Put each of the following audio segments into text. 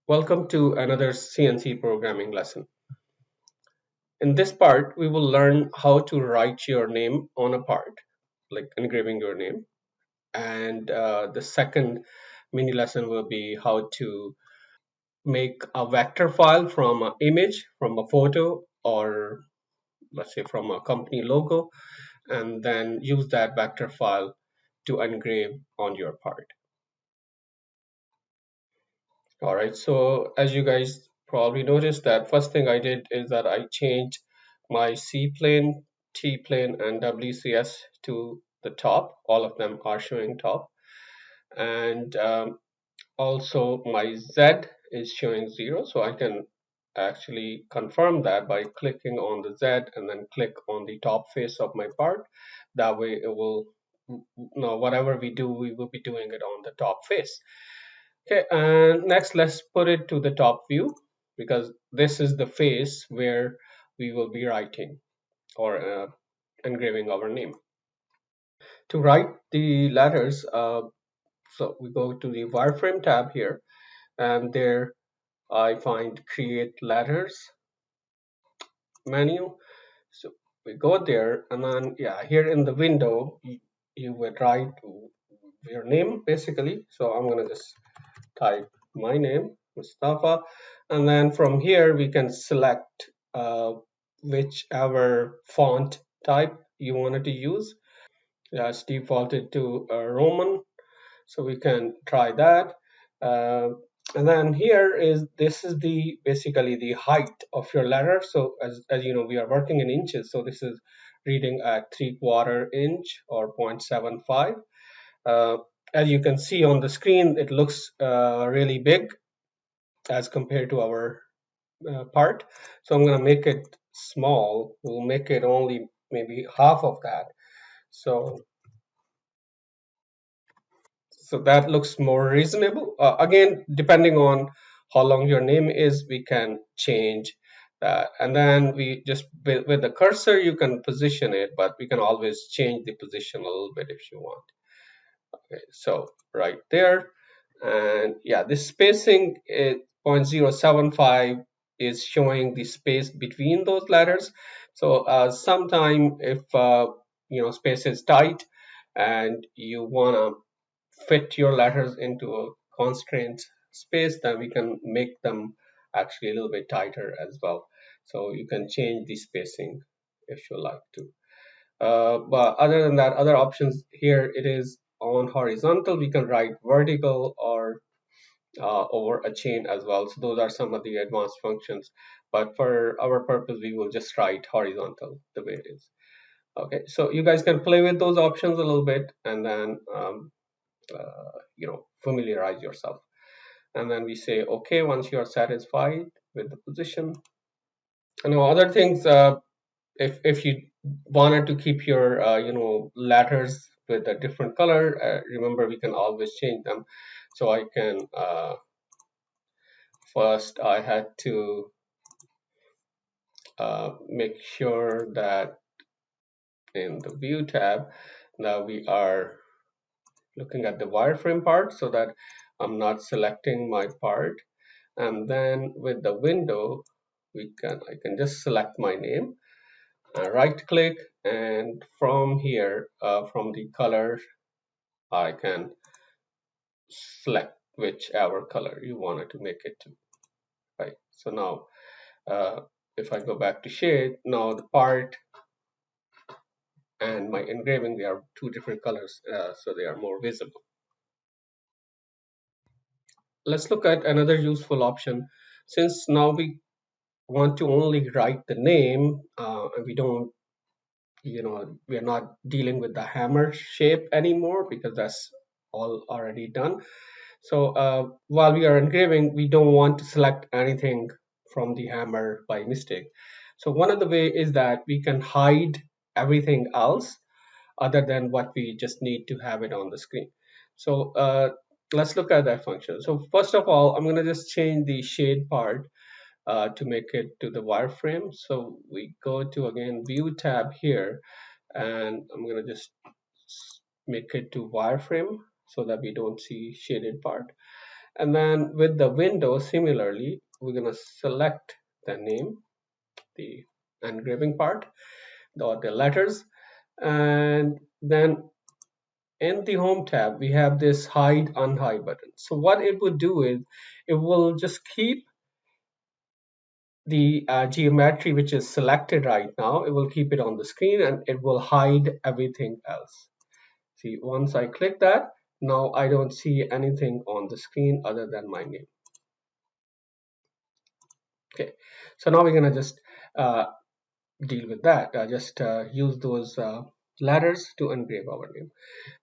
Welcome to another CNC programming lesson. In this part, we will learn how to write your name on a part, like engraving your name. And the second mini lesson will be how to make a vector file from an image, from a photo, or let's say from a company logo, and then use that vector file to engrave on your part. All right, so as you guys probably noticed, that first thing I did is that I changed my C plane, T plane, and WCS to the top. All of them are showing top. And also my Z is showing 0. So I can actually confirm that by clicking on the Z and then click on the top face of my part. That way it will, whatever we do, we will be doing it on the top face. Okay, and next let's put it to the top view because this is the face where we will be writing or engraving our name. To write the letters, so we go to the wireframe tab here, and there I find create letters menu. So we go there, and then yeah, here in the window you would write your name basically. So I'm gonna just type my name, Mustafa, and then from here we can select whichever font type you wanted to use. That's defaulted to Roman, so we can try that. Uh, and then here is this is the basically the height of your letter. So as you know, we are working in inches, so this is reading at 3/4 inch or 0.75. Uh, as you can see on the screen, it looks really big as compared to our part. So I'm going to make it small. We'll make it only maybe half of that. So so that looks more reasonable. Again, depending on how long your name is, we can change that. And then we just with the cursor, you can position it, but we can always change the position a little bit if you want. Okay, so right there, and yeah, this spacing is 0.075 is showing the space between those letters. So sometime if space is tight and you wanna fit your letters into a constraint space, then we can make them actually a little bit tighter as well. So you can change the spacing if you like to. But other than that, other options here, it is on horizontal. We can write vertical or over a chain as well. So those are some of the advanced functions. But for our purpose, we will just write horizontal the way it is. Okay, so you guys can play with those options a little bit and then familiarize yourself. And then we say okay once you are satisfied with the position. And other things, if you wanted to keep your letters with a different color, remember we can always change them. So I can first I had to make sure that in the view tab now we are looking at the wireframe part so that I'm not selecting my part. And then with the window I can just select my name, right click, and from here from the color I can select whichever color you wanted to make it to, right? So now if I go back to shade, now the part and my engraving, they are two different colors, so they are more visible. Let's look at another useful option. Since now we want to only write the name, and we don't, we are not dealing with the hammer shape anymore because that's all already done. So while we are engraving, we don't want to select anything from the hammer by mistake. So one of the way is that we can hide everything else other than what we just need to have it on the screen. So let's look at that function. So first of all, I'm going to just change the shade part to make it to the wireframe. So we go to again view tab here, and I'm going to just make it to wireframe so that we don't see shaded part. And then with the window, similarly, we're going to select the name, the engraving part, or the letters. And then in the home tab, we have this hide unhide button. So what it would do is it will just keep the geometry which is selected right now. It will keep it on the screen and it will hide everything else. See, once I click that, now I don't see anything on the screen other than my name. Okay, so now we're gonna just deal with that. Just use those letters to engrave our name.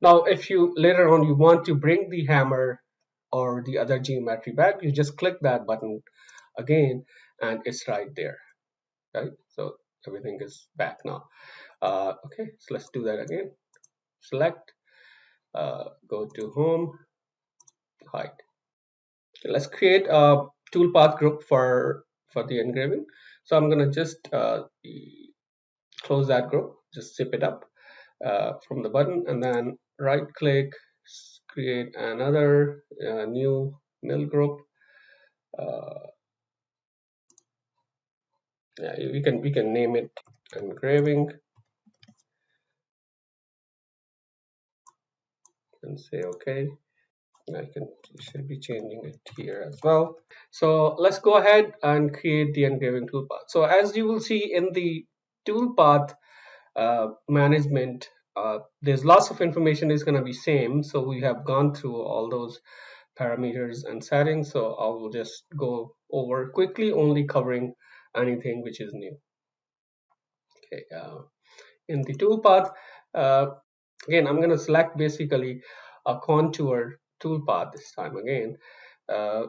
Now, if you later on you want to bring the hammer or the other geometry back, you just click that button again, and it's right there, right? So everything is back now. Okay, so let's do that again. Select, go to home, hide. Okay, let's create a toolpath group for the engraving. So I'm gonna just close that group, just zip it up from the button, and then right click, create another new mill group. Yeah, we can name it engraving and say okay. Should be changing it here as well. So let's go ahead and create the engraving toolpath. So as you will see in the toolpath management, there's lots of information is going to be same. So we have gone through all those parameters and settings. So I will just go over quickly, only covering anything which is new. Okay, in the toolpath, uh, again, I'm going to select basically a contour toolpath this time again. Uh,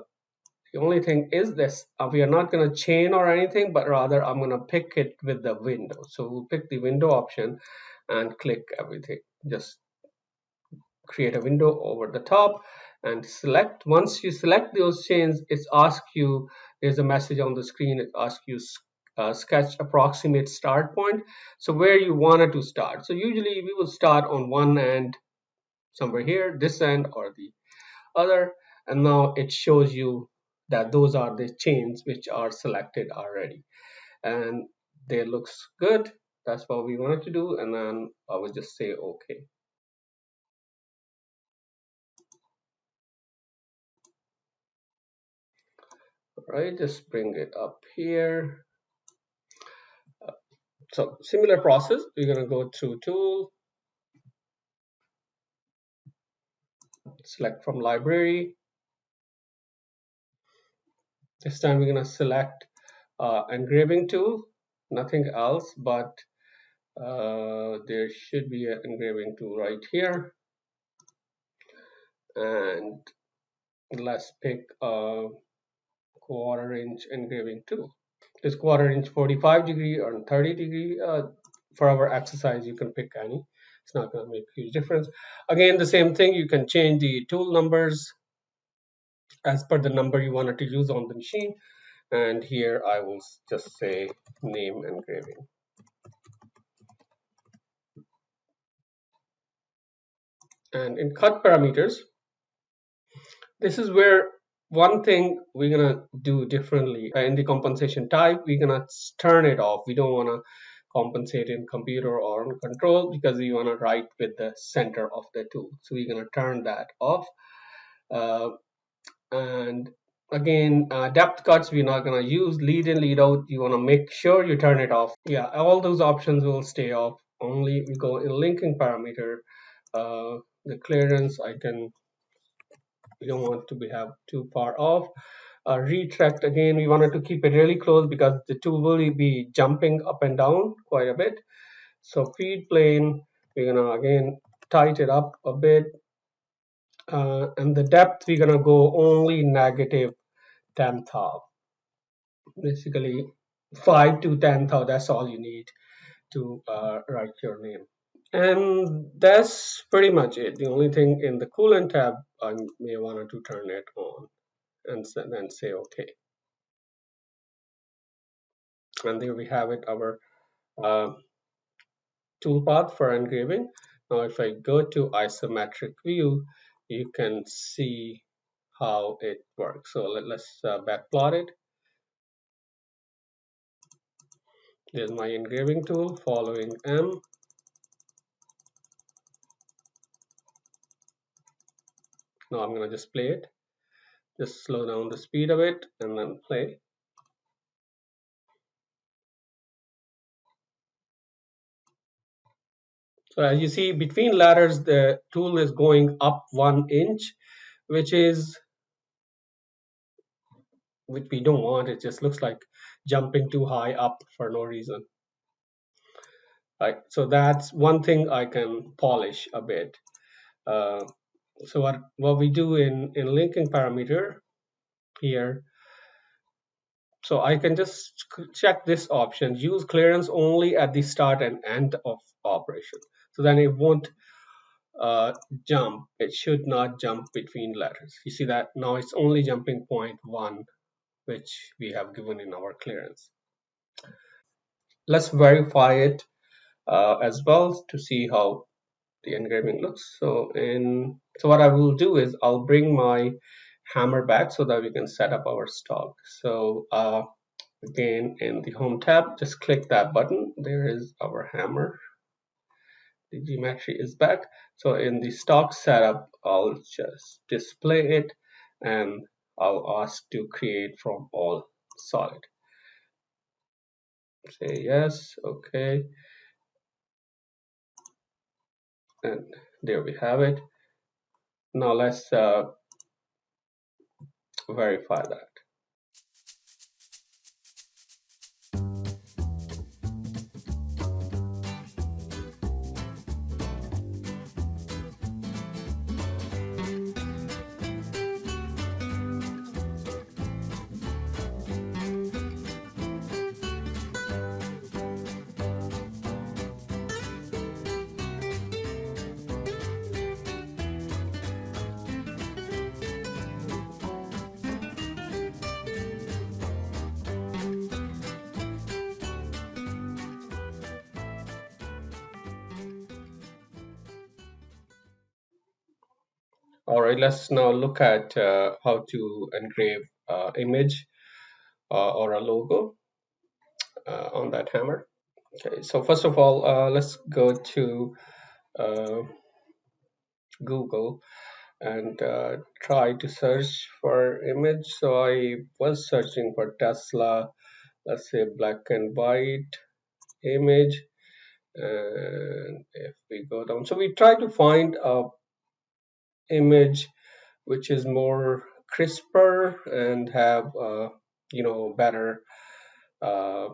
the only thing is this, we are not going to chain or anything, but rather I'm going to pick it with the window. So we'll pick the window option and click everything. Just create a window over the top and select. Once you select those chains, it's ask you, there's a message on the screen, it asks you sketch approximate start point. So where you wanted to start. So usually we will start on one end, somewhere here, this end or the other, and now it shows you that those are the chains which are selected already, and they looks good. That's what we wanted to do, and then I will just say okay. All right, just bring it up here. So similar process, we're going to go through tool, select from library. This time we're going to select engraving tool, nothing else, but there should be an engraving tool right here, and let's pick a quarter inch engraving tool. This quarter inch 45-degree or 30-degree. For our exercise, you can pick any. It's not going to make a huge difference. Again, the same thing. You can change the tool numbers as per the number you wanted to use on the machine. And here I will just say name engraving. And in cut parameters, this is where one thing we're gonna do differently. In the compensation type, we're gonna turn it off. We don't wanna compensate in computer or on control because we wanna write with the center of the tool. So we're gonna turn that off. And again, depth cuts we're not gonna use. Lead in, lead out, you wanna make sure you turn it off. Yeah, all those options will stay off. Only we go in linking parameter. The clearance I can, we don't want to have too far off. Retract, again, we wanted to keep it really close because the tool will be jumping up and down quite a bit. So feed plane, we're gonna again tighten it up a bit, and the depth we're gonna go only negative 10th half, basically 5 to 10th half. That's all you need to write your name. And that's pretty much it. The only thing in the coolant tab, I may want to turn it on and then say okay. And there we have it, our uh, toolpath for engraving. Now if I go to isometric view, you can see how it works. So let's backplot it. There's my engraving tool following M. Now I'm going to just play it. Just slow down the speed of it and then play. So as you see, between ladders, the tool is going up 1 inch, which we don't want. It just looks like jumping too high up for no reason. Right. So that's one thing I can polish a bit. Uh, so what we do in linking parameter here, so I can just check this option, use clearance only at the start and end of operation. So then it won't jump. It should not jump between letters. You see that now it's only jumping 0.1, which we have given in our clearance. Let's verify it as well to see how the engraving looks. So what I will do is I'll bring my hammer back so that we can set up our stock. So again, in the home tab, just click that button. There is our hammer. The geometry is back. So in the stock setup, I'll just display it and I'll ask to create from all solid. Say yes, okay, and there we have it. Now let's verify that. All right, let's now look at how to engrave image or a logo on that hammer. Okay, so first of all, let's go to uh, Google and try to search for image. So I was searching for Tesla, let's say black and white image. And if we go down, so we try to find a image which is more crisper and have better uh,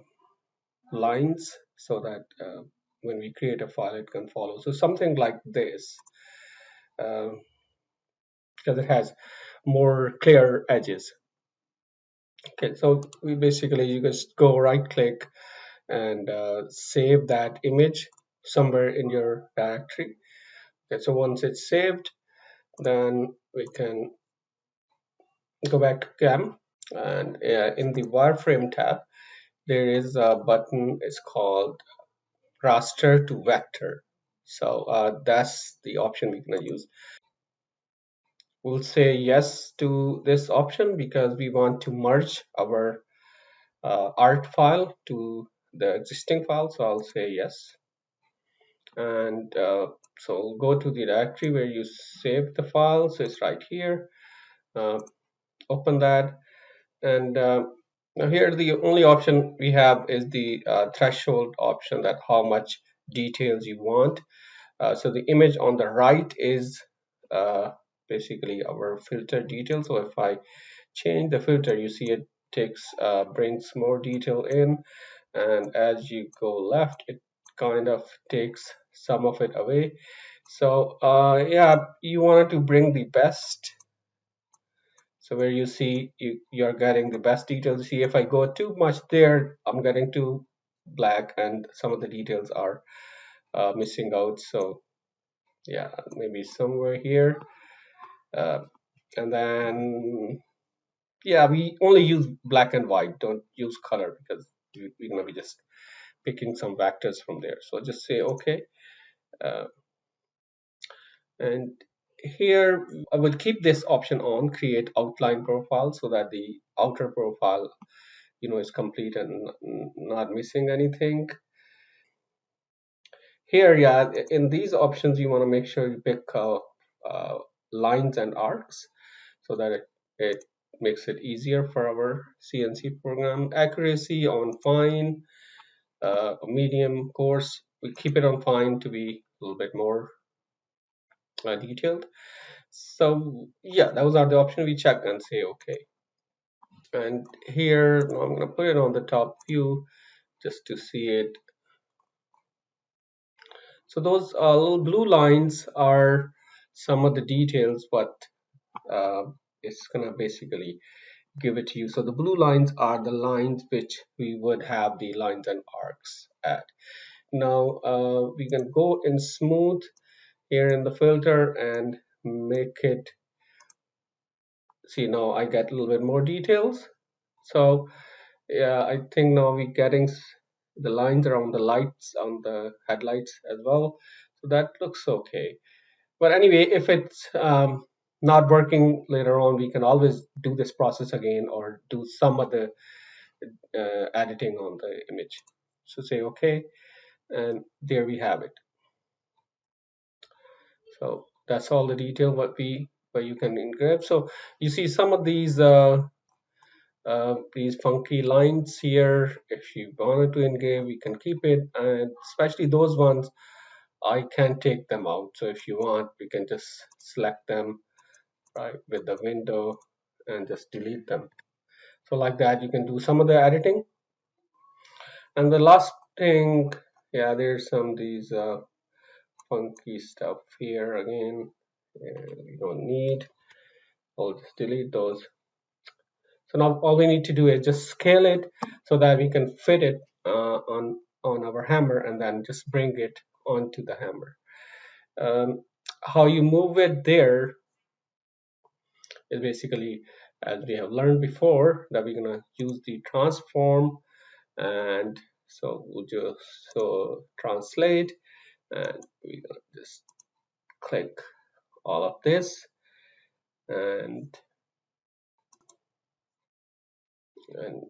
lines so that when we create a file it can follow. So something like this, uh, because it has more clear edges. Okay, so we basically, you just go right click and save that image somewhere in your directory. Okay, so once it's saved, then we can go back to cam, and in the wireframe tab there is a button. It's called raster to vector. So that's the option we're going to use. We'll say yes to this option because we want to merge our art file to the existing file. So I'll say yes. And so go to the directory where you save the file. So it's right here. Open that. And now here the only option we have is the threshold option, that how much details you want. So the image on the right is basically our filter detail. So if I change the filter, you see it brings more detail in, and as you go left, it kind of takes some of it away. So yeah, you wanted to bring the best. So where you see you're getting the best details. See, if I go too much there, I'm getting too black and some of the details are missing out. So yeah, maybe somewhere here. Uh, and then yeah, we only use black and white, don't use color because we're going to be just picking some vectors from there. So just say okay. Uh, and here I will keep this option on, create outline profile, so that the outer profile, is complete and not missing anything. Here, yeah, in these options, you want to make sure you pick uh, lines and arcs, so that it makes it easier for our CNC program. Accuracy on fine, medium, coarse. We keep it on fine to be a little bit more detailed. So yeah, those are the options. We check and say okay. And here I'm going to put it on the top view just to see it. So those little blue lines are some of the details what uh, it's going to basically give it to you. So the blue lines are the lines which we would have the lines and arcs at. Now we can go in smooth here in the filter and make it, see, now I get a little bit more details. So yeah, I think now we're getting the lines around the lights on the headlights as well. So that looks okay. But anyway, if it's not working later on, we can always do this process again or do some other editing on the image. So say okay, and there we have it. So that's all the detail what we where you can engrave. So you see some of these funky lines here. If you wanted to engrave, we can keep it, and especially those ones, I can take them out. So if you want, we can just select them right with the window and just delete them. So like that, you can do some of the editing. And the last thing, yeah, there's some these funky stuff here again. We don't need. I'll just delete those. So now all we need to do is just scale it so that we can fit it on our hammer and then just bring it onto the hammer. How you move it there is basically, as we have learned before, that we're gonna use the transform, and so we'll just translate, and we're gonna just click all of this and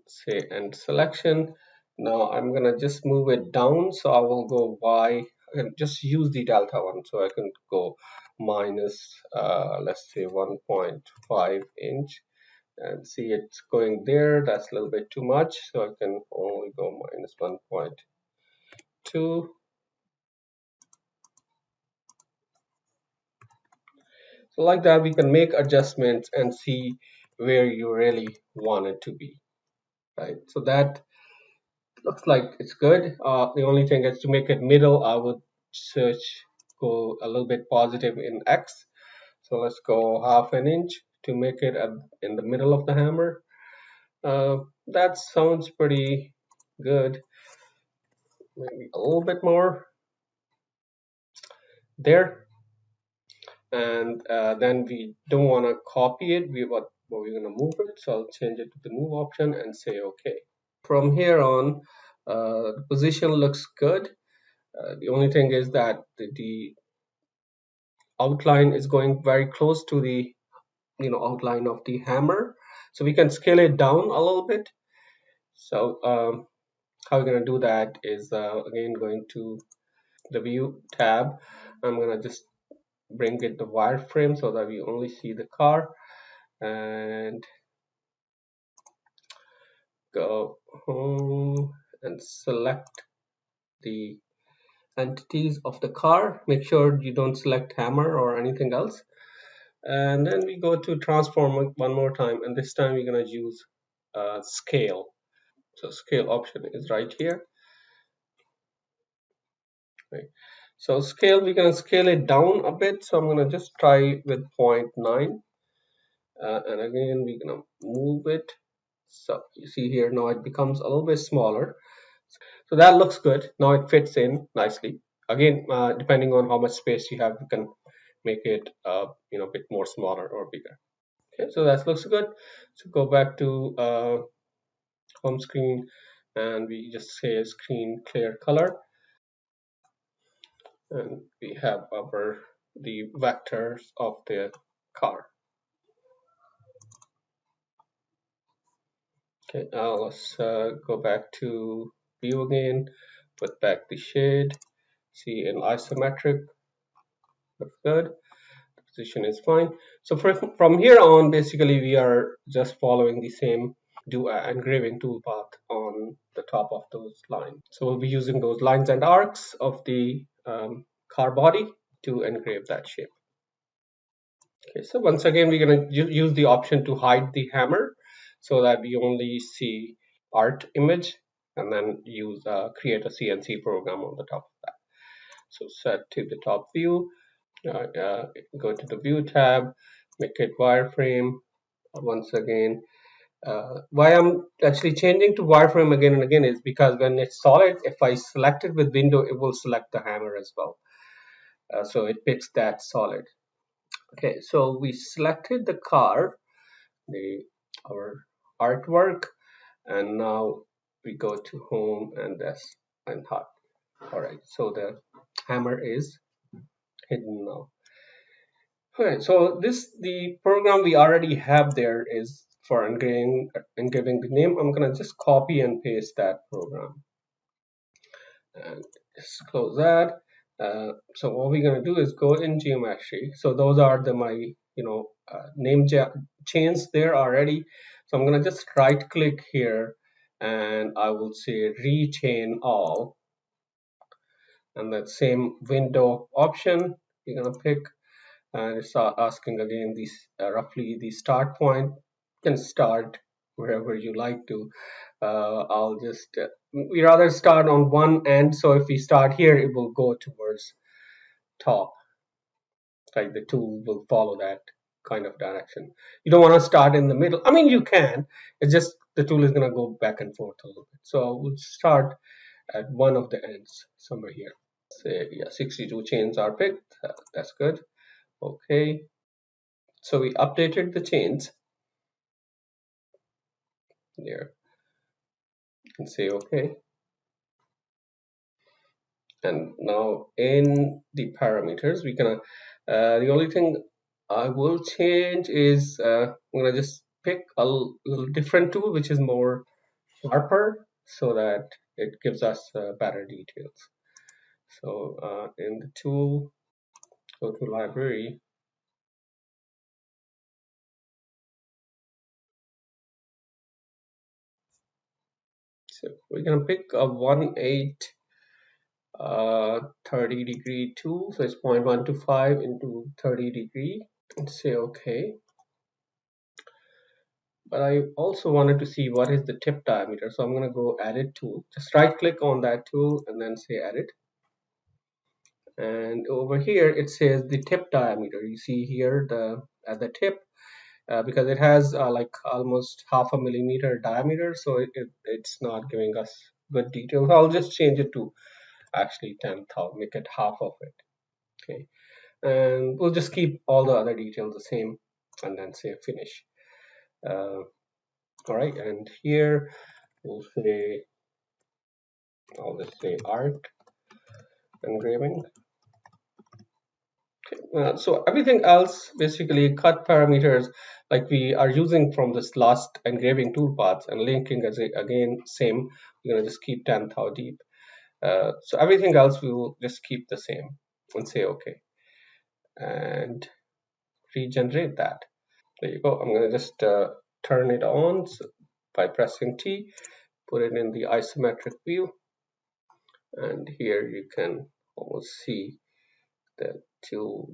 say end selection. Now I'm gonna just move it down, so I will go Y. I can just use the delta one, so I can go minus, let's say 1.5 inch, and see it's going there. That's a little bit too much, so I can only go minus 1.2. So like that, we can make adjustments and see where you really want it to be, right? So that looks like it's good. The only thing is to make it middle, I would search, go a little bit positive in X. So let's go half an inch to make it in the middle of the hammer. That sounds pretty good. Maybe a little bit more there. And then we don't want to copy it. We're going to move it. So I'll change it to the move option and say OK. From here on, the position looks good. The only thing is that the outline is going very close to the outline of the hammer, so we can scale it down a little bit. So how we're going to do that is again going to the view tab. I'm going to just bring it the wireframe so that we only see the car, and go home and select the entities of the car. Make sure you don't select hammer or anything else, and then we go to transform one more time, and this time we're going to use scale. So scale option is right here, right? So scale, we're going to scale it down a bit, so I'm going to just try with 0.9, and again we're going to move it. So you see here now it becomes a little bit smaller, so that looks good. Now it fits in nicely. Again, depending on how much space you have, you can make it a bit more smaller or bigger. Okay, so that looks good. So go back to home screen, and we just say screen clear color, and we have our the vectors of the car. Okay, now let's go back to view again, put back the shade, see in isometric, looks good, position is fine. So from here on, basically we are just following the same do engraving toolpath on the top of those lines. So we'll be using those lines and arcs of the car body to engrave that shape. Okay, so once again, we're going to use the option to hide the hammer so that we only see art image, and then use create a CNC program on the top of that. So set to the top view, go to the view tab, make it wireframe. Once again, why I'm actually changing to wireframe again and again is because when it's solid, if I select it with window, it will select the hammer as well. So it picks that solid. Okay, so we selected the car, the our artwork, and now we go to home and this and hot. All right, so the hammer is hidden now. Okay, so this the program we already have there is for engraving the name. I'm gonna just copy and paste that program and just close that. So what we're gonna do is go in geometry. So those are the my name chains there already. So I'm gonna just right click here and I will say rechain all, and that same window option you're gonna pick, and it's asking again these roughly the start point. You can start wherever you like to. I'll just we rather start on one end, so if we start here it will go towards top, like the tool will follow that kind of direction. You don't want to start in the middle. I mean, you can, it's just the tool is going to go back and forth a little bit. So we'll start at one of the ends somewhere here. Say yeah, 62 chains are picked. That's good. Okay, so we updated the chains there and say okay. And now in the parameters we can the only thing I will change is I'm gonna just pick a little different tool which is more sharper so that it gives us better details. So in the tool, go to library. So we're gonna pick a 1/8 30-degree tool. So it's 0.125 into 30 degree, and say okay. But I also wanted to see what is the tip diameter. So I'm going to go edit tool. Just right click on that tool and then say edit. And over here it says the tip diameter. You see here the at the tip because it has like almost 0.5 millimeter diameter, so it's not giving us good details. I'll just change it to actually 10,000, make it half of it. Okay, and we'll just keep all the other details the same and then say finish. All right, and here we'll say I'll just say art engraving. So everything else, basically cut parameters like we are using from this last engraving toolpaths, and linking as again same. We're gonna just keep 10,000 deep. So everything else we will just keep the same and say okay and regenerate that. There you go. I'm gonna just turn it on by pressing T, put it in the isometric view, and here you can almost see the tool.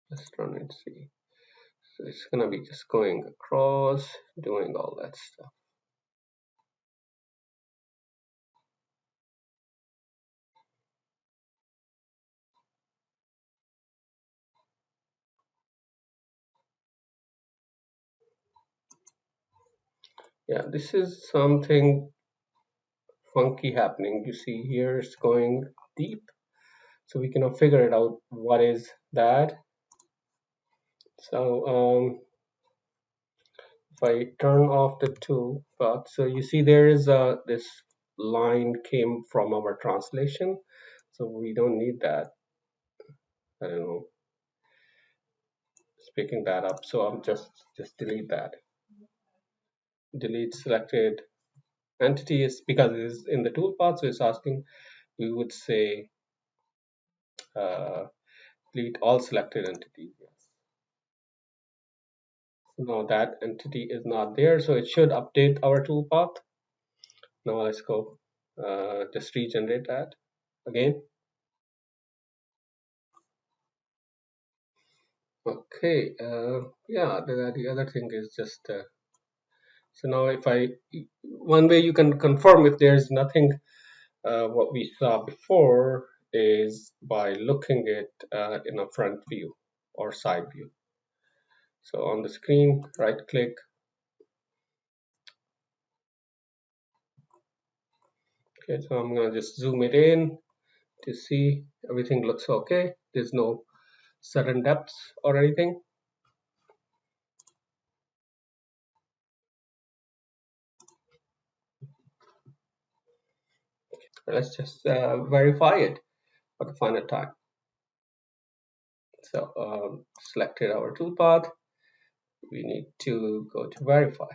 Let's run and see. So it's gonna be just going across, doing all that stuff. Yeah, this is something funky happening. You see here it's going deep. So we cannot figure it out what is that. So if I turn off the tool path, so you see there is this line came from our translation. So we don't need that. I don't know, picking that up. So I'm just delete that. Delete selected entities because it is in the toolpath. So it's asking, we would say uh, delete all selected entities. Yes. So now that entity is not there, so it should update our toolpath. Now let's go just regenerate that again. Okay, yeah, the other thing is just so now if I one way you can confirm if there's nothing what we saw before is by looking at in a front view or side view. So on the screen, right click. Okay, so I'm gonna just zoom it in to see everything looks okay. There's no sudden depths or anything. Let's just verify it for the final time. So selected our toolpath. We need to go to verify.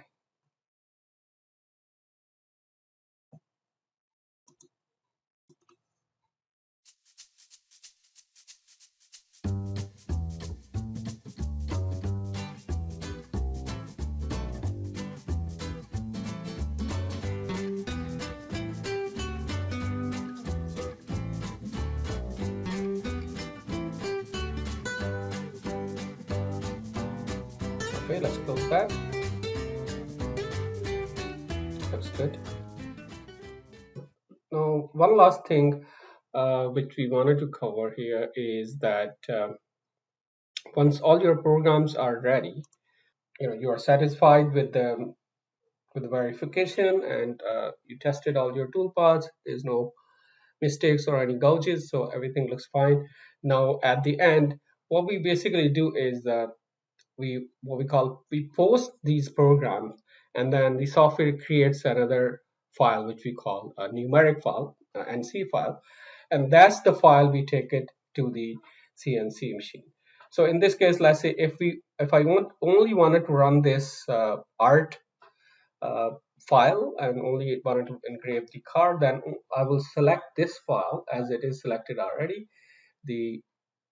Okay, let's close that. That's good. Now, one last thing which we wanted to cover here is that once all your programs are ready, you are satisfied with the verification and you tested all your toolpaths. There's no mistakes or any gouges, so everything looks fine. Now, at the end, what we basically do is we post these programs, and then the software creates another file which we call a numeric file, NC file, and that's the file we take it to the CNC machine. So in this case, let's say if I only wanted to run this art uh, file and only wanted to engrave the card, then I will select this file as it is selected already, the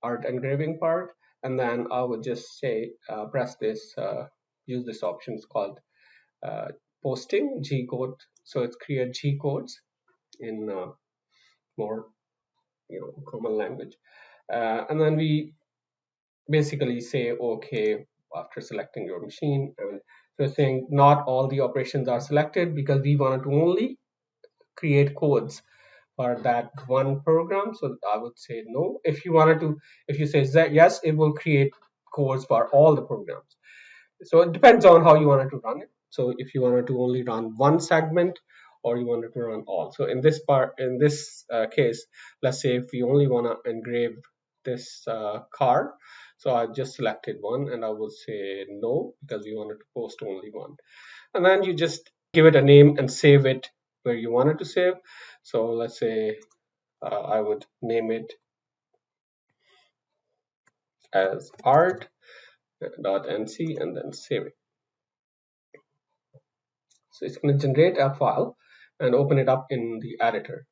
art engraving part, and then I would just say press this, use this option. It's called uh, posting G code. So it's create G codes in more common language, and then we basically say okay after selecting your machine, and so saying not all the operations are selected because we wanted to only create codes for that one program. So I would say no. If you wanted to, if you say yes, it will create codes for all the programs. So it depends on how you wanted to run it. So if you wanted to only run one segment or you wanted to run all. So in this case, let's say if we only want to engrave this car, so I just selected one and I will say no because we wanted to post only one. And then you just give it a name and save it where you wanted to save. So let's say I would name it as art.nc and then save it. So it's going to generate a file and open it up in the editor.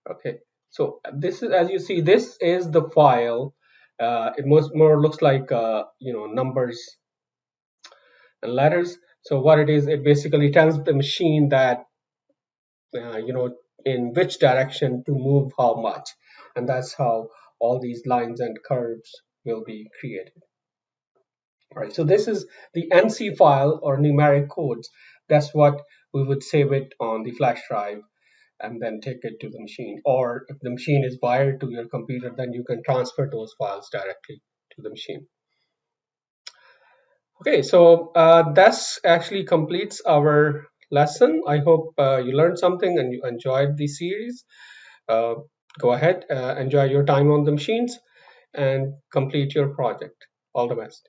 Okay, so this is, as you see, this is the file. It most more looks like numbers and letters. So what it is, it basically tells the machine that in which direction to move how much, and that's how all these lines and curves will be created. All right, so this is the NC file or numeric codes. That's what we would save it on the flash drive and then take it to the machine. Or if the machine is wired to your computer, then you can transfer those files directly to the machine. Okay, so that's actually completes our lesson. I hope you learned something and you enjoyed the series. Uh, Go ahead, enjoy your time on the machines and complete your project. All the best.